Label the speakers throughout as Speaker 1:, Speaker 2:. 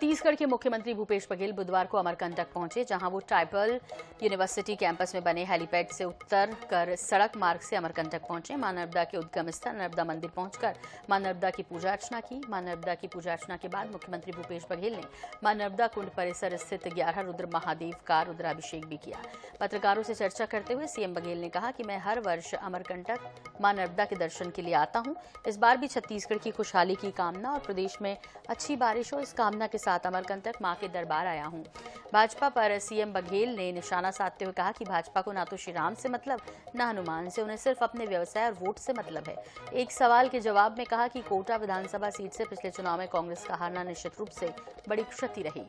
Speaker 1: छत्तीसगढ़ के मुख्यमंत्री भूपेश बघेल बुधवार को अमरकंटक पहुंचे, जहां वो ट्राइबल यूनिवर्सिटी कैंपस में बने हेलीपैड से उतर कर सड़क मार्ग से अमरकंटक पहुंचे। मां नर्मदा के उद्गम स्थल नर्मदा मंदिर पहुंचकर मां नर्मदा की पूजा अर्चना की। मां नर्मदा की पूजा अर्चना के बाद मुख्यमंत्री भूपेश बघेल ने मां नर्मदा कुंड परिसर स्थित 11 रुद्र महादेव का रुद्राभिषेक भी किया। पत्रकारों से चर्चा करते हुए सीएम बघेल ने कहा कि मैं हर वर्ष अमरकंटक मां नर्मदा के दर्शन के लिए आता हूं। इस बार भी छत्तीसगढ़ की खुशहाली की कामना और प्रदेश में अच्छी बारिश हो, इस कामना के साथ अमरकंटक मां के दरबार आया हूं। भाजपा पर सीएम बघेल ने निशाना साधते हुए कहा कि भाजपा को ना तो श्री राम से मतलब, न हनुमान से, उन्हें सिर्फ अपने व्यवसाय और वोट से मतलब है। एक सवाल के जवाब में कहा कि कोटा विधानसभा सीट से पिछले चुनाव में कांग्रेस का हारना निश्चित रूप से बड़ी क्षति रही।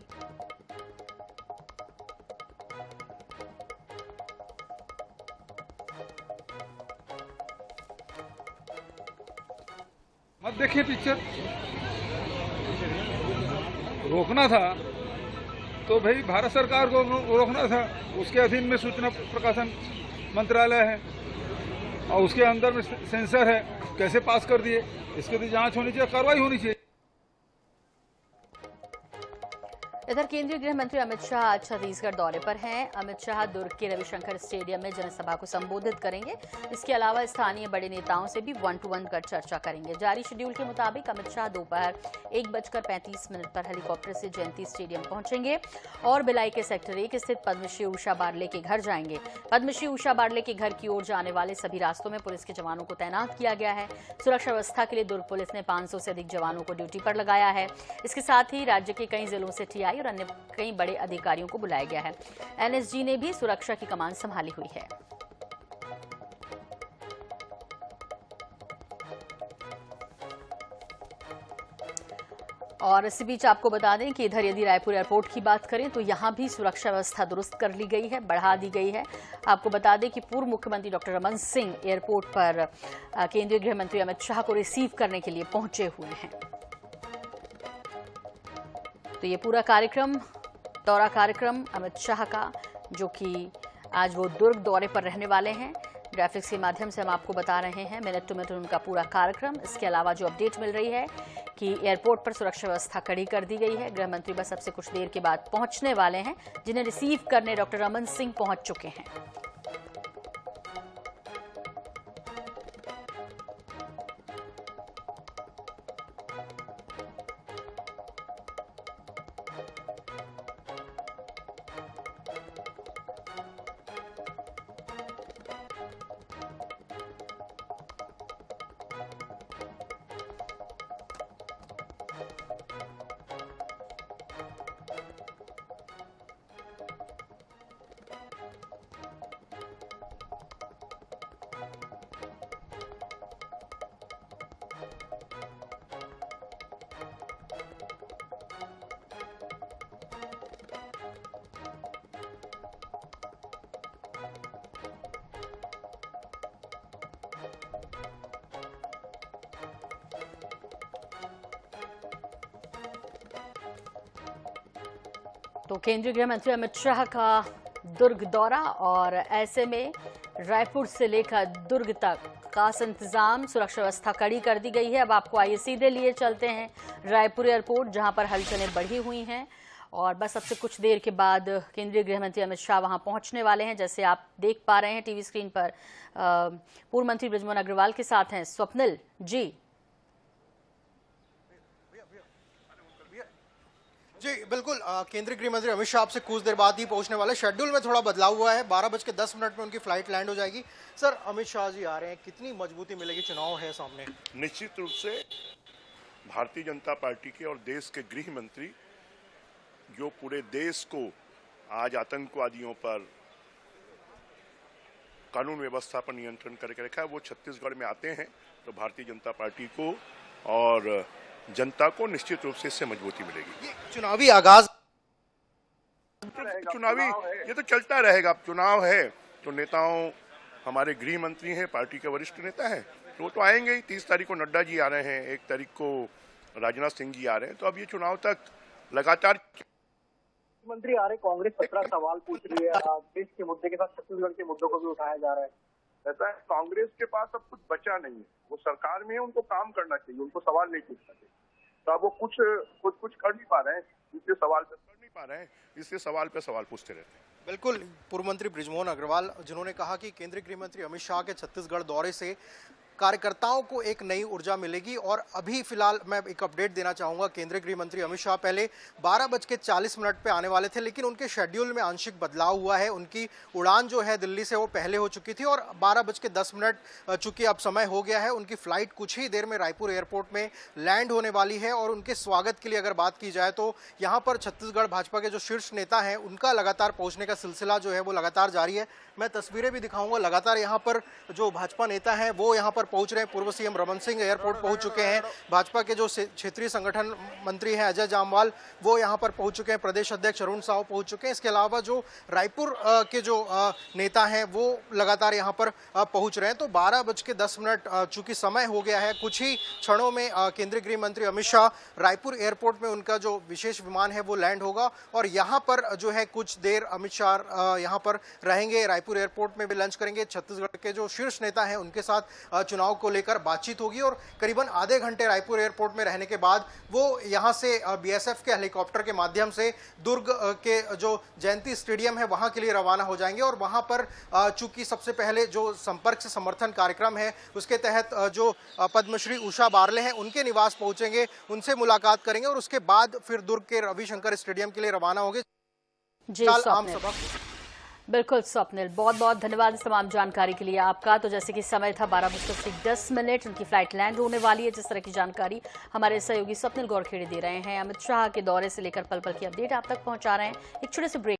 Speaker 2: मत देखिए पिक्चर, रोकना था तो भाई भारत सरकार को रोकना था। उसके अधीन में सूचना प्रकाशन मंत्रालय है और उसके अंदर में सेंसर है, कैसे पास कर दिए, इसके लिए जांच होनी चाहिए, कार्रवाई होनी चाहिए।
Speaker 1: इधर केंद्रीय गृह मंत्री अमित शाह आज छत्तीसगढ़ दौरे पर हैं। अमित शाह दुर्ग के रविशंकर स्टेडियम में जनसभा को संबोधित करेंगे। इसके अलावा स्थानीय बड़े नेताओं से भी 1-to-1 कर चर्चा करेंगे। जारी शेड्यूल के मुताबिक अमित शाह दोपहर 1:35 पर हेलीकॉप्टर से जयंती स्टेडियम पहुंचेंगे और भिलाई के सेक्टर 1 स्थित पद्मश्री उषा बारले के घर जाएंगे। पद्मश्री उषा बारले के घर की ओर जाने वाले सभी रास्तों में पुलिस के जवानों को तैनात किया गया है। सुरक्षा व्यवस्था के लिए दुर्ग पुलिस ने 500 से अधिक जवानों को ड्यूटी पर लगाया है। इसके साथ ही राज्य के कई जिलों से टीआई और अन्य कई बड़े अधिकारियों को बुलाया गया है। एनएसजी ने भी सुरक्षा की कमान संभाली हुई है। और इसी बीच आपको बता दें कि इधर यदि रायपुर एयरपोर्ट की बात करें तो यहां भी सुरक्षा व्यवस्था दुरुस्त कर ली गई है, बढ़ा दी गई है। आपको बता दें कि पूर्व मुख्यमंत्री डॉक्टर रमन सिंह एयरपोर्ट पर केंद्रीय गृह मंत्री अमित शाह को रिसीव करने के लिए पहुंचे हुए हैं। तो ये पूरा दौरा कार्यक्रम अमित शाह का, जो कि आज वो दुर्ग दौरे पर रहने वाले हैं। ग्राफिक्स के माध्यम से हम आपको बता रहे हैं मिनट टू मिनट उनका पूरा कार्यक्रम। इसके अलावा जो अपडेट मिल रही है कि एयरपोर्ट पर सुरक्षा व्यवस्था कड़ी कर दी गई है। गृह मंत्री बस अब से कुछ देर के बाद पहुंचने वाले हैं, जिन्हें रिसीव करने डॉक्टर रमन सिंह पहुंच चुके हैं। तो केंद्रीय गृह मंत्री अमित शाह का दुर्ग दौरा, और ऐसे में रायपुर से लेकर दुर्ग तक खास इंतजाम, सुरक्षा व्यवस्था कड़ी कर दी गई है। अब आपको आइए सीधे लिए चलते हैं रायपुर एयरपोर्ट, जहां पर हलचलें बढ़ी हुई हैं और बस अब से कुछ देर के बाद केंद्रीय गृह मंत्री अमित शाह वहां पहुंचने वाले हैं। जैसे आप देख पा रहे हैं टीवी स्क्रीन पर, पूर्व मंत्री बृजमोहन अग्रवाल के साथ हैं स्वप्निल जी।
Speaker 3: जी बिल्कुल, केंद्रीय गृह मंत्री अमित शाह आपसे कुछ देर बाद ही पहुंचने वाले। शेड्यूल में थोड़ा बदलाव हुआ है, 12:10 में उनकी फ्लाइट लैंड हो जाएगी। सर, अमित शाह जी आ रहे हैं, कितनी मजबूती मिलेगी? चुनाव है सामने।
Speaker 4: निश्चित रूप से भारतीय जनता पार्टी के और देश के गृह मंत्री, जो पूरे देश को आज आतंकवादियों पर, कानून व्यवस्था पर नियंत्रण करके रखा है, वो छत्तीसगढ़ में आते हैं तो भारतीय जनता पार्टी को और जनता को निश्चित रूप से इससे मजबूती मिलेगी।
Speaker 3: चुनावी आगाज,
Speaker 4: ये तो चलता रहेगा। अब चुनाव है तो नेताओं, हमारे गृह मंत्री हैं, पार्टी के वरिष्ठ नेता हैं, तो वो तो आएंगे ही। 30 तारीख को नड्डा जी आ रहे हैं, 1 तारीख को राजनाथ सिंह जी आ रहे हैं, तो अब ये चुनाव तक लगातार
Speaker 5: मंत्री आ रहे। कांग्रेस 17 सवाल पूछ रही है, देश के मुद्दे के साथ छत्तीसगढ़ के मुद्दों को भी उठाया जा रहा है।
Speaker 6: ऐसा है, कांग्रेस के पास अब कुछ बचा नहीं है, वो सरकार में है, उनको काम करना चाहिए, उनको सवाल नहीं पूछना चाहिए।
Speaker 4: तो अब वो कुछ कर नहीं पा रहे हैं, इससे सवाल पे सवाल पूछते रहते हैं।
Speaker 3: बिल्कुल, पूर्व मंत्री बृजमोहन अग्रवाल जिन्होंने कहा कि केंद्रीय गृह मंत्री अमित शाह के छत्तीसगढ़ दौरे से कार्यकर्ताओं को एक नई ऊर्जा मिलेगी। और अभी फिलहाल मैं एक अपडेट देना चाहूंगा, केंद्रीय गृह मंत्री अमित शाह पहले 12:40 पे आने वाले थे, लेकिन उनके शेड्यूल में आंशिक बदलाव हुआ है। उनकी उड़ान जो है दिल्ली से वो पहले हो चुकी थी और 12:10 चूंकि अब समय हो गया है, उनकी फ्लाइट कुछ ही देर में रायपुर एयरपोर्ट में लैंड होने वाली है। और उनके स्वागत के लिए अगर बात की जाए तो यहाँ पर छत्तीसगढ़ भाजपा के जो शीर्ष नेता हैं उनका लगातार पहुंचने का सिलसिला जो है वो लगातार जारी है। मैं तस्वीरें भी दिखाऊंगा, लगातार यहाँ पर जो भाजपा नेता हैं वो यहाँ पर पहुंच रहे हैं। पूर्व सीएम रमन सिंह एयरपोर्ट पहुंच चुके हैं। भाजपा के जो क्षेत्रीय संगठन मंत्री हैं अजय जामवाल वो यहाँ पर पहुंच चुके हैं। प्रदेश अध्यक्ष अरुण साव पहुंच चुके हैं। इसके अलावा जो रायपुर के जो नेता हैं वो लगातार यहाँ पर पहुंच रहे हैं। तो 12:10 चूंकि समय हो गया है, कुछ ही क्षणों में केंद्रीय गृह मंत्री अमित शाह रायपुर एयरपोर्ट में उनका जो विशेष विमान है वो लैंड होगा और यहाँ पर जो है कुछ देर अमित शाह यहाँ पर रहेंगे। रायपुर एयरपोर्ट में भी लंच करेंगे। छत्तीसगढ़ के जो शीर्ष नेता हैं उनके साथ चुनाव को लेकर बातचीत होगी और करीबन आधे घंटे रायपुर एयरपोर्ट में रहने के बाद वो यहां से बीएसएफ के हेलीकॉप्टर के माध्यम से दुर्ग के जो जयंती स्टेडियम है वहां के लिए रवाना हो जाएंगे। और वहां पर चूंकि सबसे पहले जो संपर्क से समर्थन कार्यक्रम है उसके तहत जो पद्मश्री उषा बारले हैं उनके निवास पहुंचेंगे, उनसे मुलाकात करेंगे और उसके बाद फिर दुर्ग के रविशंकर स्टेडियम के लिए रवाना होंगे। आम सभा
Speaker 1: बिल्कुल स्वप्निल, बहुत बहुत धन्यवाद इस तमाम जानकारी के लिए आपका। तो जैसे कि समय था 12:10, उनकी फ्लाइट लैंड होने वाली है। जिस तरह की जानकारी हमारे सहयोगी स्वप्निल गौरखेड़े दे रहे हैं, अमित शाह के दौरे से लेकर पल पल की अपडेट आप तक पहुंचा रहे हैं। एक छोटे से ब्रेक